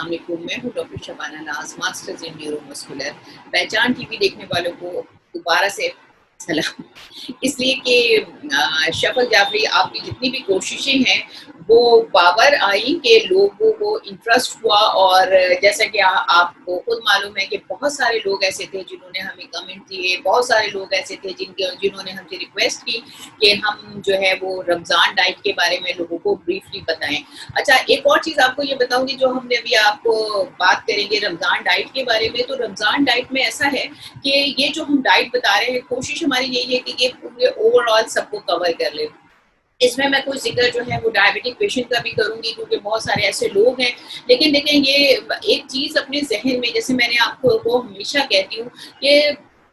अस्सलाम वालेकुम। मैं हूँ डॉक्टर शबाना नाज, मास्टर्स इन न्यूरोमस्कुलर। पहचान टीवी देखने वालों को दोबारा से सलाम। इसलिए कि शफक जाफरी आपकी जितनी भी कोशिशें हैं वो बाबर आई कि लोगों को इंटरेस्ट हुआ, और जैसा कि आपको खुद मालूम है कि बहुत सारे लोग ऐसे थे जिन्होंने हमें कमेंट दिए, बहुत सारे लोग ऐसे थे जिन्होंने हमसे रिक्वेस्ट की कि हम जो है वो रमज़ान डाइट के बारे में लोगों को ब्रीफली बताएं। अच्छा, एक और चीज़ आपको ये बताऊंगी जो हमने अभी आपको बात करेंगे रमज़ान डाइट के बारे में। तो रमज़ान डाइट में ऐसा है कि ये जो हम डाइट बता रहे हैं, कोशिश हमारी यही है कि ये पूरे ओवरऑल सबको कवर कर ले। इसमें मैं कुछ जिक्र जो है वो डायबिटिक पेशेंट का भी करूंगी, क्योंकि बहुत सारे ऐसे लोग हैं। लेकिन देखें, ये एक चीज़ अपने जहन में, जैसे मैंने आपको वो हमेशा कहती हूँ कि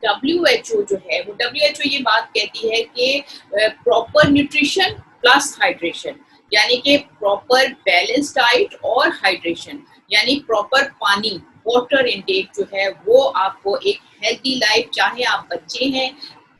WHO जो है वो WHO ये बात कहती है कि प्रॉपर न्यूट्रिशन प्लस हाइड्रेशन, यानी कि प्रॉपर बैलेंस डाइट और हाइड्रेशन, यानी प्रॉपर पानी, वाटर इनटेक जो है वो आपको एक हेल्दी लाइफ, चाहे आप बच्चे हैं,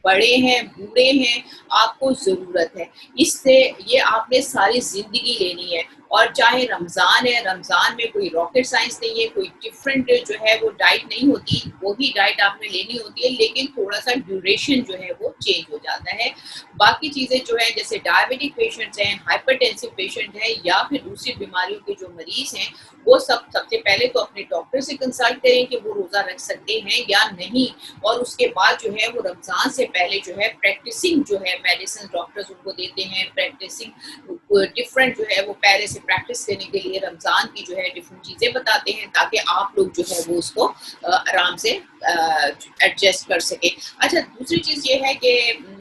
बड़े हैं, बूढ़े हैं, आपको ज़रूरत है। इससे ये आपने सारी ज़िंदगी लेनी है। और चाहे रमज़ान है, रमज़ान में कोई रॉकेट साइंस नहीं है, कोई डिफरेंट जो है वो डाइट नहीं होती, वही डाइट आपने लेनी होती है, लेकिन थोड़ा सा ड्यूरेशन जो है वो चेंज हो जाता है। बाकी चीज़ें जो है, जैसे डायबिटिक पेशेंट्स हैं, हाइपरटेंसिव पेशेंट हैं, या फिर दूसरी बीमारियों के जो मरीज़ हैं, वो सबसे पहले तो अपने डॉक्टर से कंसल्ट करें कि वो रोज़ा रख सकते हैं या नहीं। और उसके बाद जो है वो रमज़ान से पहले जो है प्रैक्टिसिंग जो है मेडिसिन डॉक्टर्स उनको देते हैं, प्रैक्टिसिंग डिफरेंट जो है वो पहले से प्रैक्टिस करने के लिए रमज़ान की जो है डिफरेंट चीज़ें बताते हैं, ताकि आप लोग जो है वो उसको आराम से एडजस्ट कर सके। अच्छा, दूसरी चीज़ ये है कि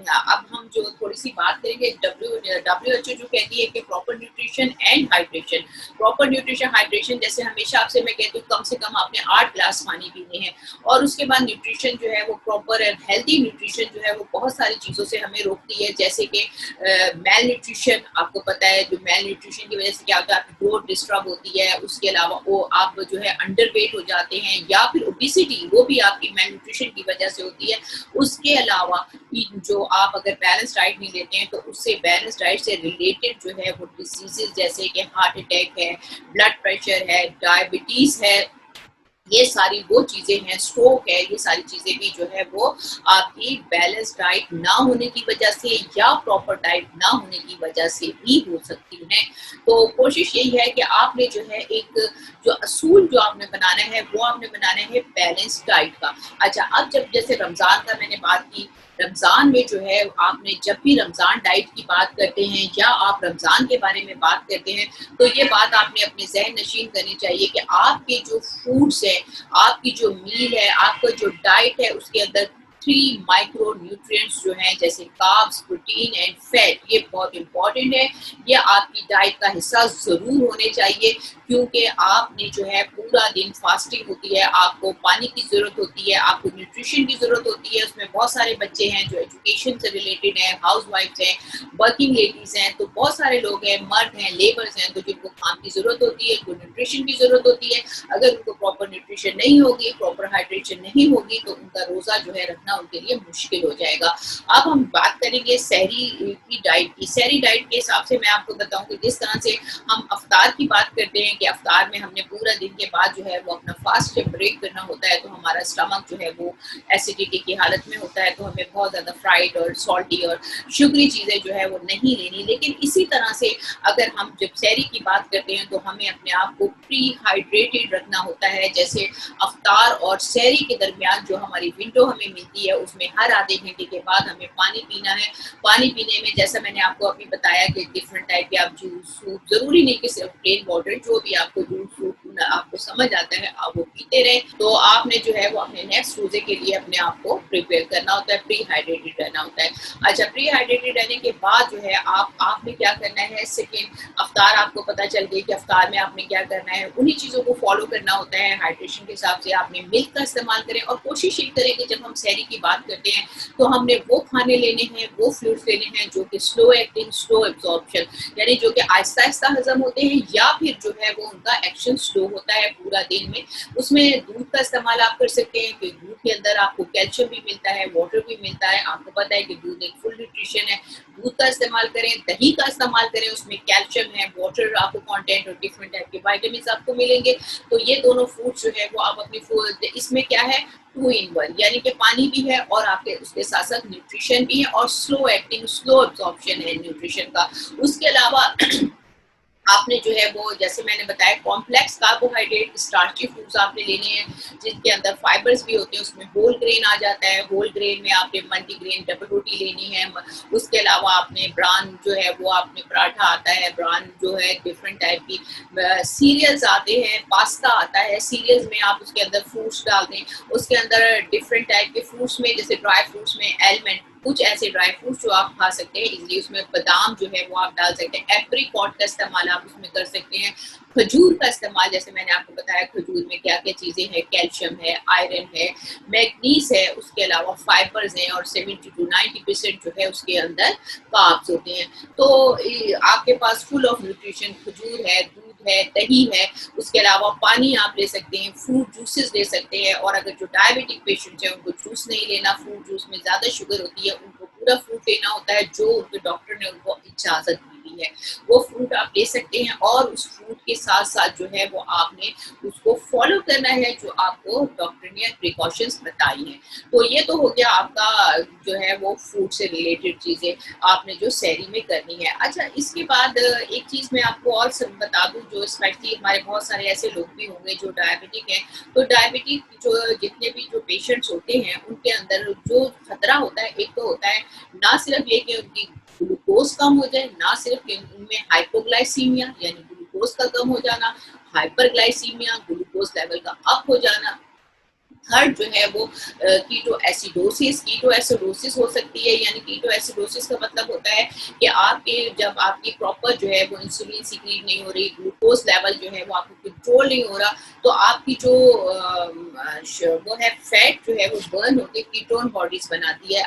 अब हम जो थोड़ी सी बात करेंगे, WHO जो कहती है कि proper nutrition and hydration. Proper nutrition hydration, जैसे हमेशा आपसे मैं कहती हूँ, कम से कम आपने 8 ग्लास पानी पीने हैं। और उसके बाद न्यूट्रिशन जो है वो प्रॉपर एंड हेल्दी न्यूट्रिशन जो है वो बहुत सारी चीज़ों से हमें रोकती है, जैसे कि मेल न्यूट्रिशन। आपको पता है जो मेल न्यूट्रिशन की वजह से क्या होता है, आपकी ग्रोथ डिस्टर्ब होती है। उसके अलावा वो आप जो है अंडर वेट हो जाते हैं, या फिर ओबेसिटी, वो भी आपकी मेल न्यूट्रिशन की वजह से होती है। उसके अलावा जो आप अगर बैलेंस डाइट नहीं लेते हैं, तो उससे बैलेंस डाइट से रिलेटेड जो है वो डिसीजेज, जैसे कि हार्ट अटैक है, ब्लड प्रेशर है, डायबिटीज़ है, ये सारी वो चीज़ें हैं, स्ट्रोक है, ये सारी चीज़ें भी जो है वो आपकी बैलेंस डाइट ना होने की वजह से या प्रॉपर डाइट ना होने की वजह से भी हो सकती हैं। तो कोशिश यही है कि आपने जो है एक जो असूल जो आपने बनाना है, वो आपने बनाना है बैलेंस डाइट का। अच्छा, अब जब जैसे रमज़ान का मैंने बात की, रमज़ान में जो है आपने जब भी रमज़ान डाइट की बात करते हैं या आप रमज़ान के बारे में बात करते हैं, तो ये बात आपने अपने ज़हन नशीन करनी चाहिए कि आपके जो फूड्स हैं, आपकी जो मील है, आपका जो डाइट है, उसके अंदर 3 माइक्रो न्यूट्रिएंट्स जो हैं, जैसे कार्ब्स, प्रोटीन एंड फैट, ये बहुत इंपॉर्टेंट है। ये आपकी डाइट का हिस्सा ज़रूर होने चाहिए, क्योंकि आपने जो है पूरा दिन फास्टिंग होती है, आपको पानी की ज़रूरत होती है, आपको न्यूट्रिशन की ज़रूरत होती है। उसमें बहुत सारे बच्चे हैं जो एजुकेशन से रिलेटेड हैं, हाउस वाइफ्स हैं, वर्किंग लेडीज़ हैं, तो बहुत सारे लोग हैं, मर्द हैं, लेबर्स हैं, तो जिनको खाने की ज़रूरत होती है, उनको न्यूट्रिशन की ज़रूरत होती है। अगर उनको प्रॉपर न्यूट्रिशन नहीं होगी, प्रॉपर हाइड्रेशन नहीं होगी, तो उनका रोज़ा जो है रखना उनके लिए मुश्किल हो जाएगा। अब हम बात करेंगे सहरी की डाइट की। सहरी डाइट के हिसाब से मैं आपको बताऊं कि जिस तरह से हम अफ्तार की बात करते हैं कि अफ्तार में हमने पूरा दिन के बाद जो है वो अपना फास्ट जब ब्रेक करना होता है, तो हमारा स्टमक जो है वो एसिडिटी की हालत में होता है, तो हमें बहुत ज़्यादा फ्राइड और सॉल्टी और शुगरी चीज़ें जो है वो नहीं लेनी। लेकिन इसी तरह से अगर हम जब सहरी की बात करते हैं, तो हमें अपने आप को प्री हाइड्रेटेड रखना होता है। जैसे अफ्तार और सहरी के दरमियान जो हमारी विंडो हमें मिलती है, उसमें हर आधे घंटे के बाद हमें पानी पीना है। पानी पीने में, जैसा मैंने आपको अभी बताया कि डिफरेंट टाइप के आप जूस, सूप, ज़रूरी नहीं कि सिर्फ प्लेन वाटर, जो भी आपको जूस, सूप आपको समझ आता है आप वो पीते रहें। तो आपने जो है वो अपने नेक्स्ट रोजे के लिए अपने आप को प्रिपेयर करना होता है, प्री हाइड्रेटेड रहना होता है। अच्छा, प्री हाइड्रेटेड रहने के बाद जो है आपने क्या करना है, सेकेंड अफ्तार आपको पता चल गई कि अफ्तार में आपने क्या करना है, उन्हीं चीज़ों को फॉलो करना होता है। हाइड्रेशन के हिसाब से आपने मिल्क का इस्तेमाल करें, और कोशिश ये करें कि जब हम सहरी की बात करते हैं तो हमने वो खाने लेने हैं, वो फ्रूट्स लेने हैं जो कि स्लो एक्टिंग, स्लो एब्जॉर्प्शन, यानी जो कि आहिस्ता-आहिस्ता हज़म होते हैं, या फिर जो है वो उनका एक्शन स्लो होता है पूरा दिन में। उसमें दूध का इस्तेमाल आप कर सकते हैं कि दूध के अंदर आपको कैल्शियम भी मिलता है, वाटर भी मिलता है। आपको पता है कि दूध एक फुल न्यूट्रिशन है। दूध का इस्तेमाल करें, दही का इस्तेमाल करें, उसमें कैल्शियम है, वाटर आपको कंटेंट और डिफरेंट टाइप के विटामिन्स आपको मिलेंगे। तो ये दोनों फ्रूट्स जो है वो आप अपनी इसमें क्या है, 2 इन 1, यानी कि पानी भी है और आपके उसके साथ-साथ न्यूट्रिशन भी है और स्लो एक्टिंग, स्लो एब्जॉर्प्शन है न्यूट्रिशन का। उसके अलावा आपने जो है वो जैसे मैंने बताया कॉम्प्लेक्स कार्बोहाइड्रेट स्टार्ची फूड्स आपने लेने हैं जिनके अंदर फाइबर्स भी होते हैं, उसमें होल ग्रेन आ जाता है। होल ग्रेन में आपने मल्टीग्रेन डबल रोटी लेनी है। उसके अलावा आपने ब्रान जो है वो आपने पराठा आता है, ब्रान जो है डिफरेंट टाइप की सीरियल्स आते हैं, पास्ता आता है, सीरियल्स में आप उसके अंदर फ्रूट्स डाल दें। उसके अंदर डिफरेंट टाइप के फ्रूट्स में जैसे ड्राई फ्रूट्स में एलमंड, कुछ ऐसे ड्राई फ्रूट्स जो आप खा सकते हैं इजीली, उसमें बादाम जो है वो आप डाल सकते हैं। एप्रिकॉट का इस्तेमाल आप उसमें कर सकते हैं। खजूर का इस्तेमाल, जैसे मैंने आपको बताया खजूर में क्या क्या चीजें हैं, कैल्शियम है, आयरन है, मैग्नीज है, उसके अलावा फाइबर्स हैं और 70 to 90% जो है उसके अंदर कार्ब्स होते हैं। तो आपके पास फुल ऑफ न्यूट्रिशन खजूर है, दूध है, दही है। उसके अलावा पानी आप ले सकते हैं, फ्रूट जूसेस ले सकते हैं। और अगर जो डायबिटिक पेशेंट्स हैं उनको जूस नहीं लेना, फ्रूट जूस में ज्यादा शुगर होती है, उनको पूरा फ्रूट लेना होता है जो उनके डॉक्टर ने उनको इजाजत दी हुई है, वो फ्रूट आप ले सकते हैं। और उस फ्रूट के साथ साथ जो है वो आपने उसको फॉलो करना है जो आपको डॉक्टर ने प्रिकॉशंस बताई हैं। तो ये तो हो गया आपका जो है वो फूड से रिलेटेड चीजें आपने जो सहरी में करनी है। अच्छा, इसके बाद एक चीज मैं आपको और सब बता दूं, जो स्पेशली हमारे बहुत सारे ऐसे लोग भी होंगे जो डायबिटिक हैं। तो डायबिटिक जो जितने भी जो पेशेंट्स होते हैं उनके अंदर जो खतरा होता है, एक तो होता है ना सिर्फ ये कि उनकी ग्लूकोज कम हो जाए, ना सिर्फ कि उनमें हाइपोग्लाइसीमिया यानी ग्लूकोज का कम हो जाना, हाइपरग्लाइसीमिया ग्लूकोज लेवल का अप हो जाना। थर्ड जो है वो कीटो एसिडोसिस हो सकती है। यानी कीटो एसिडोसिस का मतलब होता है कि आपके जब आपकी प्रॉपर जो है वो इंसुलिन सीक्रेट नहीं हो रही, ग्लूकोज लेवल जो है वो आपको कंट्रोल नहीं हो रहा, तो आपकी जो वो है फैट जो है वो बर्न होकर कीटोन बॉडीज बनाती है।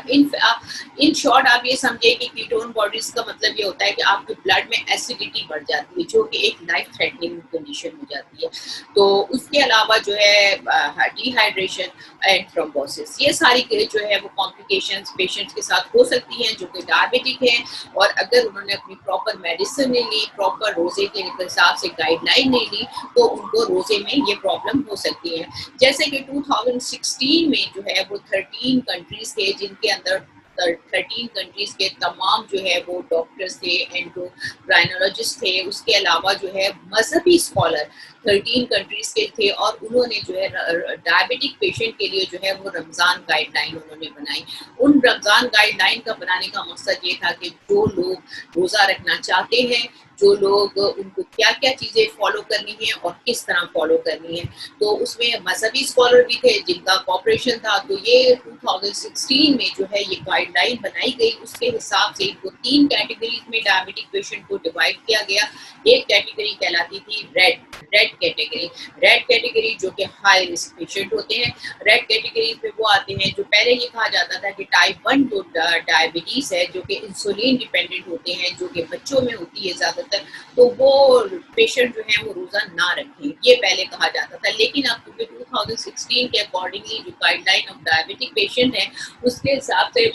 इन शॉर्ट आप ये समझे कि कीटोन बॉडीज का मतलब ये होता है कि आपके ब्लड में एसिडिटी बढ़ जाती है जो कि एक लाइफ थ्रेटनिंग कंडीशन हो जाती है। तो उसके अलावा जो है डिहाइड्रेशन एंड थ्रोम्बोसिस, ये सारी जो है वो कॉम्प्लिकेशंस पेशेंट्स के साथ हो सकती हैं जो कि डायबिटिक हैं। और अगर उन्होंने अपनी प्रॉपर मेडिसिन नहीं ली, प्रॉपर रोजे के हिसाब से गाइडलाइन नहीं ली, तो उनको रोजे में ये प्रॉब्लम हो सकती है। जैसे कि 2016 में जो है वो 13 कंट्रीज थे जिनके अंदर 13 कंट्रीज के तमाम जो है वो डॉक्टर्स थे, एंडोक्राइनोलॉजिस्ट थे। उसके अलावा जो है मजहबी स्कॉलर 13 कंट्रीज के थे और उन्होंने जो है डायबिटिक पेशेंट के लिए जो है वो रमज़ान गाइडलाइन उन्होंने बनाई। उन रमज़ान गाइडलाइन का बनाने का मकसद ये था कि जो लोग रोज़ा रखना चाहते हैं, जो लोग उनको क्या क्या चीज़ें फॉलो करनी है और किस तरह फॉलो करनी है। तो उसमें मजहबी स्कॉलर भी थे जिनका कॉपरेशन था। तो ये 2016 में जो है ये गाइडलाइन बनाई गई। उसके हिसाब से इनको 3 कैटेगरीज में डायबिटिक पेशेंट को डिवाइड किया गया। एक कैटेगरी कहलाती थी रेड कैटेगरी। रेड कैटेगरी जो कि हाई रिस्क पेशेंट होते हैं। रेड कैटेगरी पे वो आते हैं जो पहले ये कहा जाता था कि टाइप 1 जो डायबिटीज है, जो कि इंसुलिन डिपेंडेंट होते हैं, जो कि बच्चों में होती है ज्यादातर, तो वो पेशेंट जो है वो रोजा ना रखें, ये पहले कहा जाता था। लेकिन अब क्योंकि 2016 के अकॉर्डिंगली जो गाइडलाइन ऑफ डायबिटिक पेशेंट है उसके हिसाब से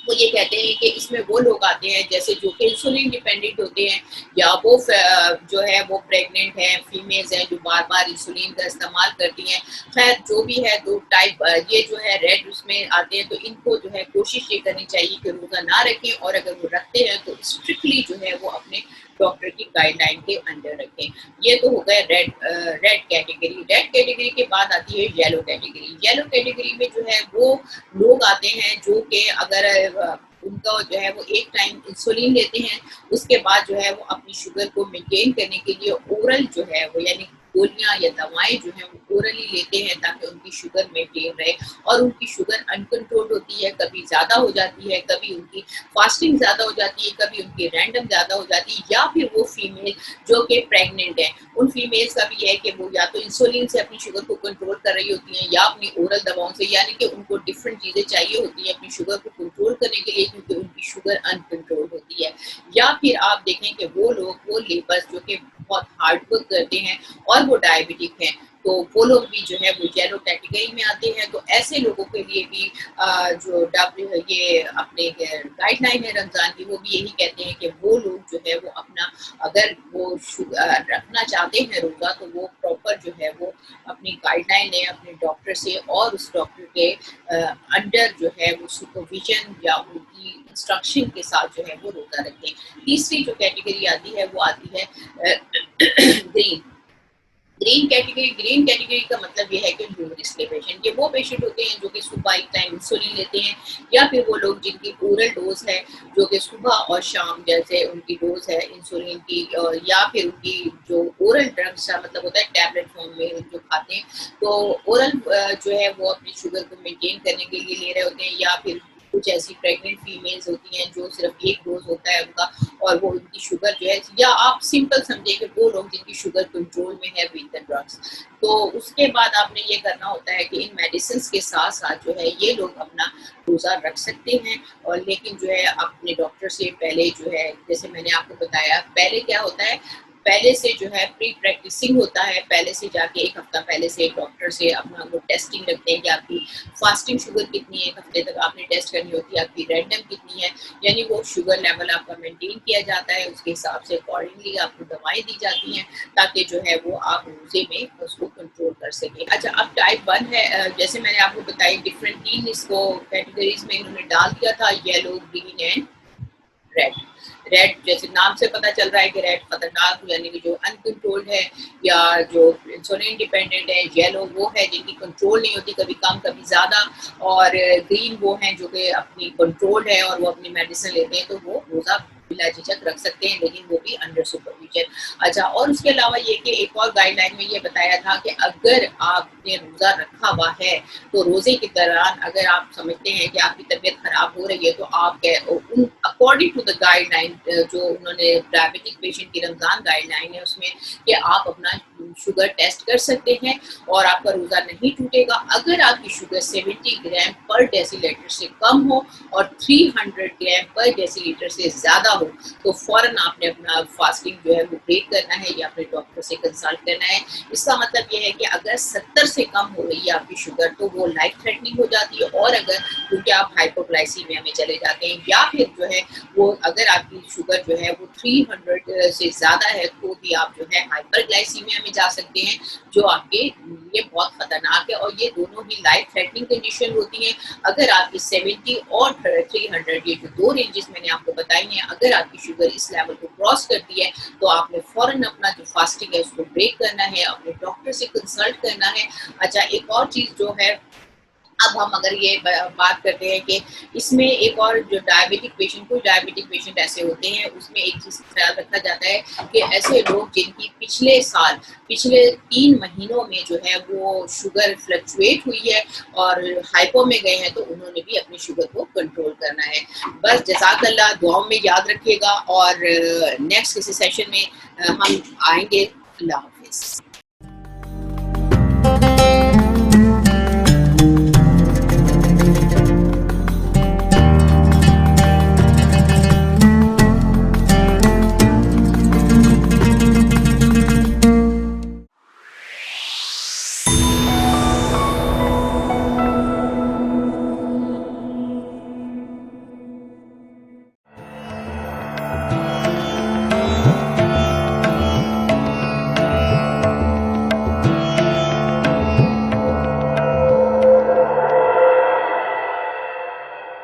वो ये कहते हैं कि इसमें वो लोग आते हैं जैसे जो कि इंसुलिन डिपेंडेंट होते हैं, या वो जो है वो प्रेग्नेंट है, फीमेल्स हैं जो बार बार इंसुलिन का इस्तेमाल करती हैं। खैर जो भी है, दो टाइप ये जो है रेड उसमें आते हैं। तो इनको जो है कोशिश ये करनी चाहिए कि रोज़ा ना रखें, और अगर वो रखते हैं तो स्ट्रिक्टली जो है वो अपने डॉक्टर की गाइडलाइन के अंडर रखें। ये तो हो गए रेड कैटेगरी। रेड कैटेगरी के बाद आती है येलो कैटेगरी। येलो कैटेगरी में जो है वो लोग आते हैं जो कि अगर उनका जो है वो एक टाइम इंसुलिन लेते हैं, उसके बाद जो है वो अपनी शुगर को मेंटेन करने के लिए ओरल जो है वो यानी गोलियाँ या दवाएँ जो हैं वो ओरली लेते हैं ताकि उनकी शुगर मेंटेन रहे और उनकी शुगर अनकंट्रोल्ड होती है, कभी ज़्यादा हो जाती है, कभी उनकी फास्टिंग ज़्यादा हो जाती है, कभी उनकी रैंडम ज़्यादा हो जाती है, या फिर वो फीमेल जो कि प्रेग्नेंट है, उन फीमेल्स का भी ये है कि वो या तो इंसुलिन से अपनी शुगर को कंट्रोल कर रही होती हैं या अपनी ओरल दवाओं से, यानी कि उनको डिफरेंट चीज़ें चाहिए होती हैं अपनी शुगर को कंट्रोल करने के लिए, क्योंकि उनकी शुगर अनकंट्रोल होती है। या फिर आप देखें कि वो लोग, वो लेबर्स जो कि बहुत हार्ड वर्क करते हैं और वो डायबिटिक हैं, तो वो लोग भी जो है वो येलो कैटेगरी में आते हैं। तो ऐसे लोगों के लिए भी जो ये अपने गाइडलाइन है रमज़ान की, वो भी यही कहते हैं कि वो लोग जो है वो अपना, अगर वो शुगर रखना चाहते हैं रोज़ा, तो वो प्रॉपर जो है वो अपनी गाइडलाइन लें अपने डॉक्टर से, और उस डॉक्टर के अंडर जो है वो सुपरविजन या उनकी इंस्ट्रक्शन के साथ जो है वो रोज़ा रखें। तीसरी जो कैटेगरी आती है वो आती है ग्रीन ग्रीन कैटेगरी का मतलब ये है कि ह्यूमरस के पेशेंट, ये वो पेशेंट होते हैं जो कि सुबह एक टाइम इंसुलिन लेते हैं, या फिर वो लोग जिनकी ओरल डोज है जो कि सुबह और शाम जैसे उनकी डोज है इंसुलिन की, या फिर उनकी जो ओरल ड्रग्स का मतलब होता है टैबलेट फॉर्म में जो खाते हैं, तो ओरल जो है वो अपनी शुगर को मेंटेन करने के लिए ले रहे होते हैं, या फिर कुछ ऐसी प्रेग्नेंट फीमेल्स होती हैं जो सिर्फ एक डोज होता है उनका, और वो उनकी शुगर जो है, या आप सिंपल समझे कि वो लोग जिनकी शुगर कंट्रोल में है विद द ड्रग्स। तो उसके बाद आपने ये करना होता है कि इन मेडिसिन के साथ साथ जो है ये लोग अपना रोज़ा रख सकते हैं, और लेकिन जो है अपने डॉक्टर से पहले जो है, जैसे मैंने आपको बताया, पहले क्या होता है, पहले से जो है प्री प्रैक्टिसिंग होता है, पहले से जाके एक हफ्ता पहले से डॉक्टर से अपना वो टेस्टिंग रखते हैं कि आपकी फास्टिंग शुगर कितनी है, एक हफ्ते तक आपने टेस्ट करनी होती है, आपकी रैंडम कितनी है, यानी वो शुगर लेवल आपका मेंटेन किया जाता है, उसके हिसाब से अकॉर्डिंगली आपको दवाएं दी जाती हैं ताकि जो है वो आप रोजे में उसको कंट्रोल कर सकें। अच्छा, अब टाइप 1 है, जैसे मैंने आपको बताया डिफरेंट 3 इसको कैटेगरीज में इन्होंने डाल दिया था, yellow, green and red. Red जैसे नाम से पता चल रहा है कि रेड खतरनाक यानी कि जो अनकंट्रोल्ड है या जो इंसुलिन डिपेंडेंट है। येलो वो है जिनकी कंट्रोल नहीं होती, कभी कम कभी ज़्यादा। और ग्रीन वो हैं जो कि अपनी कंट्रोल है और वो अपनी मेडिसिन लेते हैं, तो वो रोज़ा बिला झिझक रख सकते हैं, लेकिन वो भी अंडर सुपरविजन। अच्छा, और उसके अलावा ये कि एक और गाइडलाइन में ये बताया था कि अगर आपने रोज़ा रखा हुआ है तो रोज़े के दौरान अगर आप समझते हैं कि आपकी तबीयत खराब हो रही है, तो आप अकॉर्डिंग टू द गाइडलाइन जो उन्होंने डायबिटिक पेशेंट की रमज़ान गाइडलाइन है उसमें, कि आप अपना शुगर टेस्ट कर सकते हैं और आपका रोज़ा नहीं टूटेगा अगर आपकी शुगर 70 ग्राम पर डेसीलीटर से कम हो और 300 ग्राम पर डेसीलीटर से ज़्यादा हो, तो फ़ौरन आपने अपना फास्टिंग जो है वो ब्रेक करना है या अपने डॉक्टर से कंसल्ट करना है। इसका मतलब ये है कि अगर 70 से कम हो रही है आपकी शुगर, तो वो लाइफ थ्रेटनिंग हो जाती है, और अगर क्योंकि आप हाइपोग्लाइसीमिया में चले जाते हैं, या फिर जो है वो अगर आपकी शुगर जो है वो 300 से ज़्यादा है, तो भी आप जो है हाइपरग्लाइसीमिया में जा सकते हैं, जो आपके लिए बहुत खतरनाक है, और ये दोनों ही लाइफ थ्रेटनिंग कंडीशन होती हैं। अगर आपकी 70 और 300, ये जो दो रेंजेस मैंने आपको बताई हैं, अगर आपकी शुगर इस लेवल को क्रॉस करती है, तो आपने फ़ौरन अपना जो फास्टिंग है उसको ब्रेक करना है, अपने डॉक्टर से कंसल्ट करना है। अच्छा, एक और चीज़ जो है, अब हम अगर ये बात करते हैं कि इसमें एक और जो डायबिटिक पेशेंट, कोई डायबिटिक पेशेंट ऐसे होते हैं, उसमें एक चीज़ का ख्याल रखा जाता है कि ऐसे लोग जिनकी पिछले साल, पिछले 3 महीनों में जो है वो शुगर फ्लक्चुएट हुई है और हाइपो में गए हैं, तो उन्होंने भी अपनी शुगर को कंट्रोल करना है। बस जज़ाकल्लाह, दुआओं में याद रखिएगा, और नेक्स्ट किसी सेशन में हम आएंगे। अल्लाह हाफिज़।